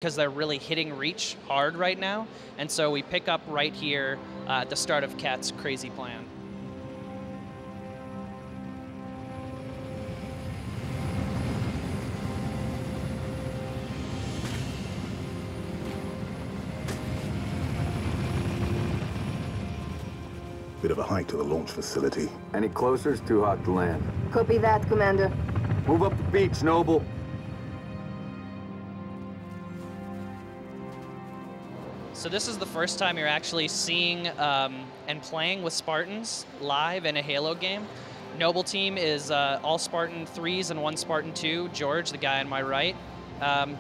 because they're really hitting Reach hard right now. And so we pick up right here at the start of Cat's crazy plan. Bit of a hike to the launch facility. Any closer, it's too hot to land. Copy that, Commander. Move up the beach, Noble. So this is the first time you're actually seeing and playing with Spartans live in a Halo game. Noble team is all Spartan 3s and 1 Spartan 2, George, the guy on my right.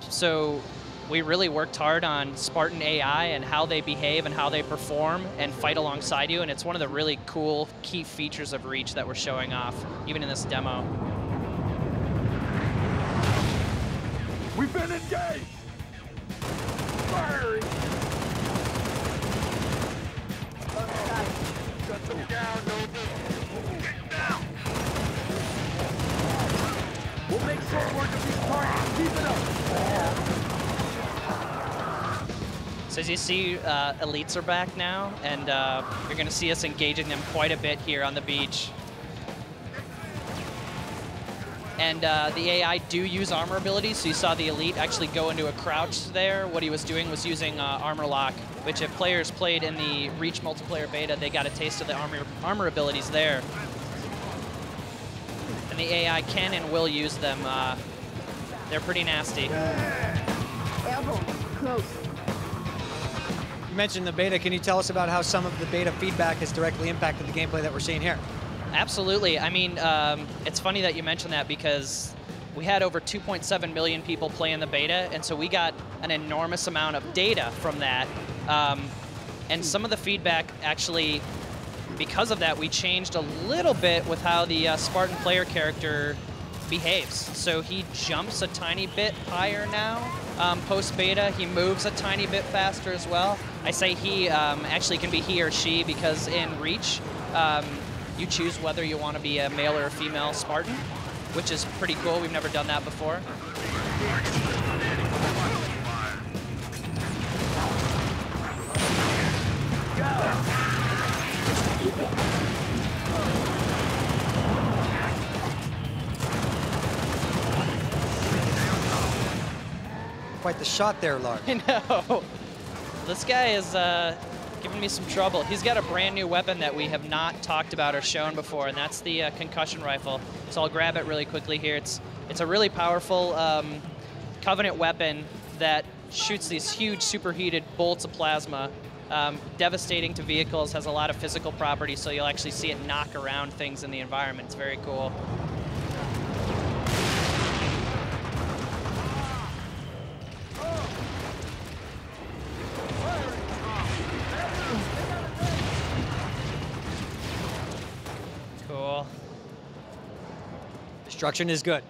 So we really worked hard on Spartan AI and how they behave and how they perform and fight alongside you, and it's one of the really cool key features of Reach that we're showing off, even in this demo. We've been engaged! Firing! Shut them down, Noble! Get down! We'll make short work of these targets. Keep it up! So as you see, elites are back now, and you're going to see us engaging them quite a bit here on the beach. And the AI do use armor abilities, so you saw the elite actually go into a crouch there. What he was doing was using armor lock, which if players played in the Reach multiplayer beta, they got a taste of the armor abilities there. And the AI can and will use them. They're pretty nasty. Airborne, close. You mentioned the beta. Can you tell us about how some of the beta feedback has directly impacted the gameplay that we're seeing here? Absolutely. I mean, it's funny that you mentioned that because we had over 2.7 million people play in the beta, and so we got an enormous amount of data from that. And some of the feedback actually, because of that, we changed a little bit with how the Spartan player character behaves. So he jumps a tiny bit higher now. Post-beta, he moves a tiny bit faster as well. I say he, actually can be he or she, because in Reach, you choose whether you want to be a male or a female Spartan, which is pretty cool. We've never done that before. Quite the shot there, Lark. I know. This guy is giving me some trouble. He's got a brand new weapon that we have not talked about or shown before, and that's the concussion rifle. So I'll grab it really quickly here. It's a really powerful Covenant weapon that shoots these huge superheated bolts of plasma, devastating to vehicles, has a lot of physical properties, so you'll actually see it knock around things in the environment. It's very cool. Cool. Destruction is good.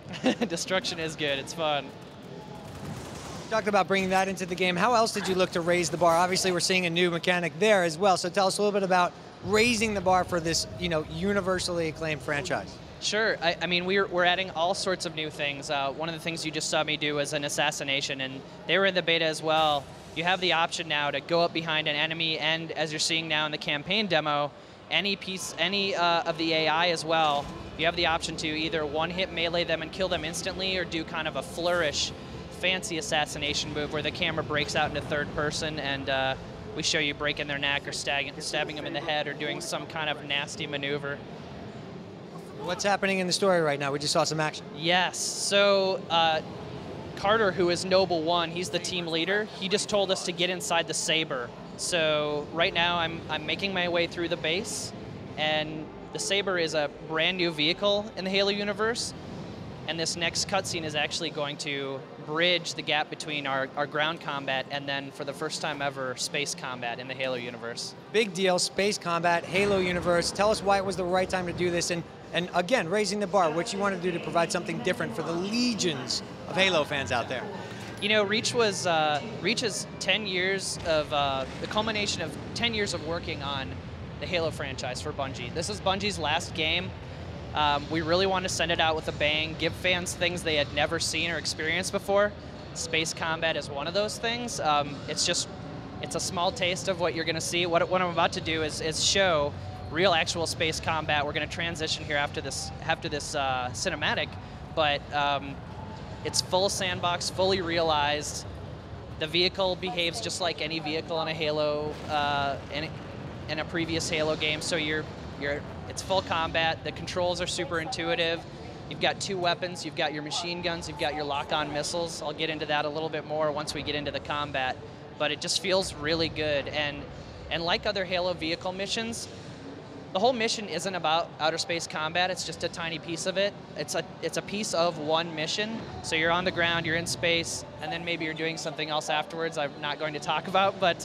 Destruction is good. It's fun. You talked about bringing that into the game. How else did you look to raise the bar? Obviously, we're seeing a new mechanic there as well. So tell us a little bit about raising the bar for this, universally acclaimed franchise. Sure. I mean, we're adding all sorts of new things. One of the things you just saw me do was an assassination, and they were in the beta as well. You have the option now to go up behind an enemy, and as you're seeing now in the campaign demo, any of the AI as well, you have the option to either one-hit melee them and kill them instantly, or do kind of a flourish, fancy assassination move where the camera breaks out into third person and we show you breaking their neck or stabbing them in the head or doing some kind of nasty maneuver. What's happening in the story right now? We just saw some action. Yes. So Carter, who is Noble 1, he's the team leader. He just told us to get inside the Saber. So right now I'm making my way through the base, and the Saber is a brand new vehicle in the Halo universe, and this next cutscene is actually going to bridge the gap between our ground combat and then, for the first time ever, space combat in the Halo universe. Big deal, space combat, Halo universe. Tell us why it was the right time to do this, and again, raising the bar, what you want to do to provide something different for the legions of Halo fans out there. You know, Reach is 10 years of, the culmination of 10 years of working on the Halo franchise for Bungie. This is Bungie's last game. We really want to send it out with a bang, give fans things they had never seen or experienced before. space combat is one of those things. It's a small taste of what you're going to see. What I'm about to do is show real actual space combat. We're going to transition here after this cinematic, but it's full sandbox, fully realized. The vehicle behaves just like any vehicle in a Halo, in a previous Halo game. So it's full combat. The controls are super intuitive. You've got 2 weapons. You've got your machine guns. You've got your lock-on missiles. I'll get into that a little bit more once we get into the combat. But it just feels really good. And like other Halo vehicle missions, the whole mission isn't about outer space combat. It's just a tiny piece of it. It's a piece of one mission. So you're on the ground, you're in space, and then maybe you're doing something else afterwards I'm not going to talk about. But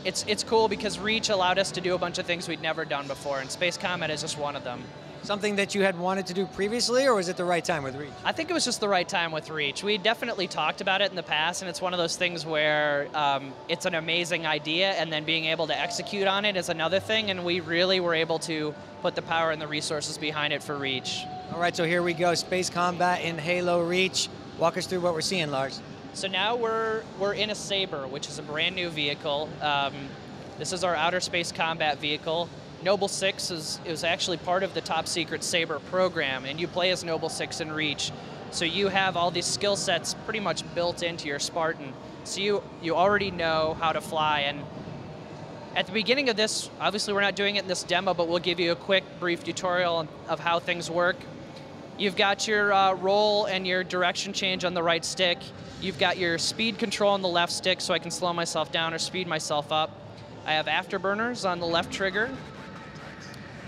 it's cool because Reach allowed us to do a bunch of things we'd never done before, and space combat is just one of them. Something that you had wanted to do previously, or was it the right time with Reach? I think it was just the right time with Reach. We definitely talked about it in the past, and it's one of those things where it's an amazing idea, and then being able to execute on it is another thing, and we really were able to put the power and the resources behind it for Reach. All right, so here we go, space combat in Halo Reach. Walk us through what we're seeing, Lars. So now we're in a Saber, which is a brand new vehicle. This is our outer space combat vehicle. Noble 6 is actually part of the top secret Saber program, and you play as Noble 6 in Reach. So you have all these skill sets pretty much built into your Spartan. So you already know how to fly. And at the beginning of this, obviously we're not doing it in this demo, but we'll give you a quick, brief tutorial of how things work. You've got your roll and your direction change on the right stick. You've got your speed control on the left stick, so I can slow myself down or speed myself up. I have afterburners on the left trigger.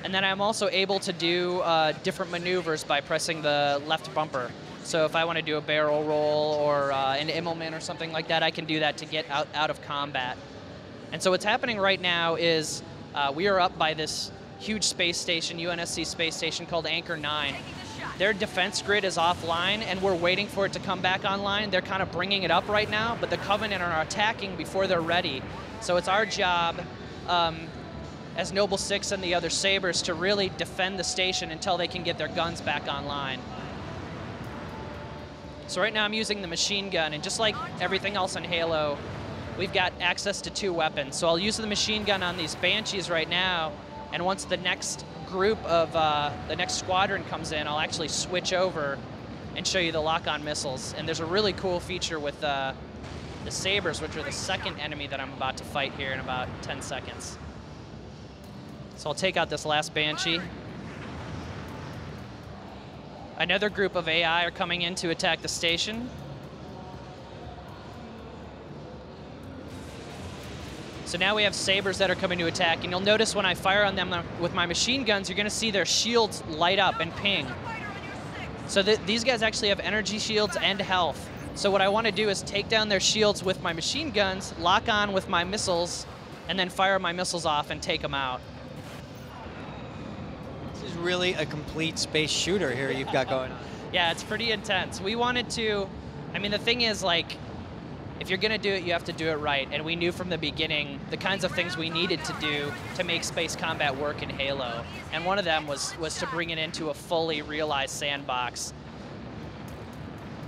And then I'm also able to do different maneuvers by pressing the left bumper. So if I want to do a barrel roll or an Immelman or something like that, I can do that to get out of combat. And so what's happening right now is we are up by this huge space station, UNSC space station called Anchor 9. Their defense grid is offline, and we're waiting for it to come back online. They're kind of bringing it up right now, but the Covenant are attacking before they're ready. So it's our job as Noble 6 and the other Sabers to really defend the station until they can get their guns back online. So right now I'm using the machine gun, and just like everything else in Halo, we've got access to 2 weapons. So I'll use the machine gun on these Banshees right now, and once the next group of, the next squadron comes in, I'll actually switch over and show you the lock-on missiles. And there's a really cool feature with the Sabers, which are the second enemy that I'm about to fight here in about 10 seconds. So I'll take out this last Banshee. Another group of AI are coming in to attack the station. So now we have Sabers that are coming to attack, and you'll notice when I fire on them with my machine guns, you're gonna see their shields light up and ping. So these guys actually have energy shields and health. So what I wanna do is take down their shields with my machine guns, lock on with my missiles, and then fire my missiles off and take them out. This is really a complete space shooter here you've got going on. Yeah, it's pretty intense. We wanted to, I mean, the thing is, like, if you're gonna do it, you have to do it right. And we knew from the beginning the kinds of things we needed to do to make space combat work in Halo. And one of them was to bring it into a fully realized sandbox.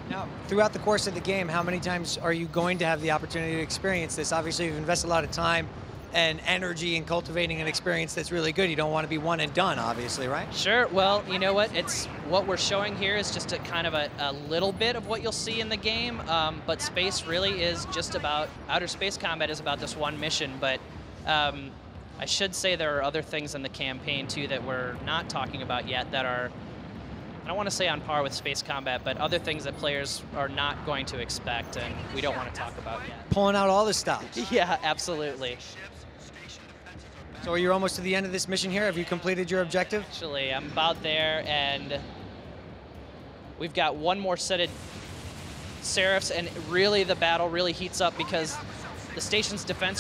Now, throughout the course of the game, how many times are you going to have the opportunity to experience this? Obviously, you've invested a lot of time and energy in cultivating an experience that's really good. You don't want to be one and done, obviously, right? Sure. Well, you know what? What we're showing here is just a kind of a little bit of what you'll see in the game. But space really is just about, outer space combat is about this one mission. But I should say there are other things in the campaign too that we're not talking about yet that are, I don't want to say on par with space combat, but other things that players are not going to expect and we don't want to talk about yet. Pulling out all the stops. Yeah, absolutely. So you're almost to the end of this mission here. Have you completed your objective? Actually, I'm about there, and we've got one more set of Seraphs, and really the battle really heats up because the station's defense